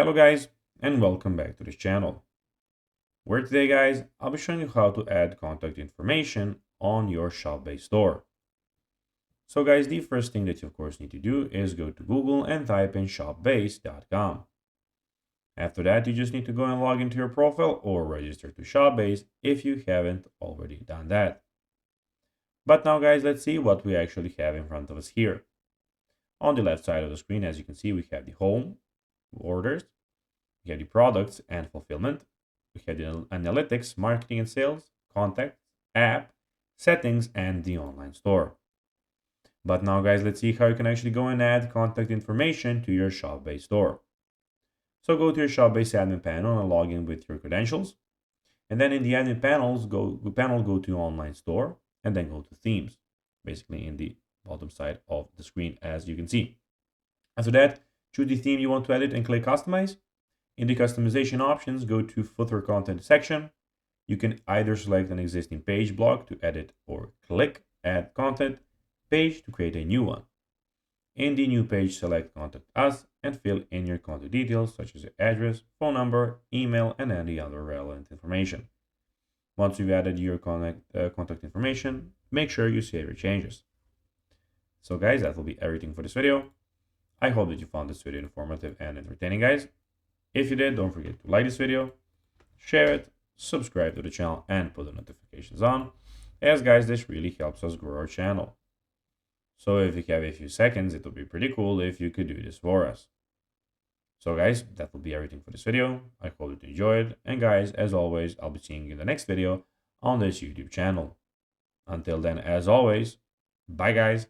Hello guys, and welcome back to this channel, where today guys, I'll be showing you how to add contact information on your ShopBase store. So guys, the first thing that you of course need to do is go to Google and type in shopbase.com. After that, you just need to go and log into your profile or register to ShopBase if you haven't already done that. But now guys, let's see what we actually have in front of us here. On the left side of the screen, as you can see, we have the home, orders, we have the products and fulfillment, we have the analytics, marketing and sales, contact, app, settings, and the online store. But now guys, let's see how you can actually go and add contact information to your ShopBase store. So go to your ShopBase admin panel and log in with your credentials. And then in the admin go to online store and then go to themes, basically in the bottom side of the screen, as you can see. After that, choose the theme you want to edit and click customize. In the customization options, go to footer content section. You can either select an existing page block to edit or click add content page to create a new one. In the new page, select contact us and fill in your contact details such as your address, phone number, email, and any other relevant information. Once you've added your contact information, make sure you save your changes. So guys, that will be everything for this video. I hope that you found this video informative and entertaining, guys. If you did, don't forget to like this video, share it, subscribe to the channel, and put the notifications on, as guys, this really helps us grow our channel. So if you have a few seconds, it would be pretty cool if you could do this for us. So guys, that will be everything for this video. I hope that you enjoyed, and guys, as always, I'll be seeing you in the next video on this YouTube channel. Until then, as always, bye guys.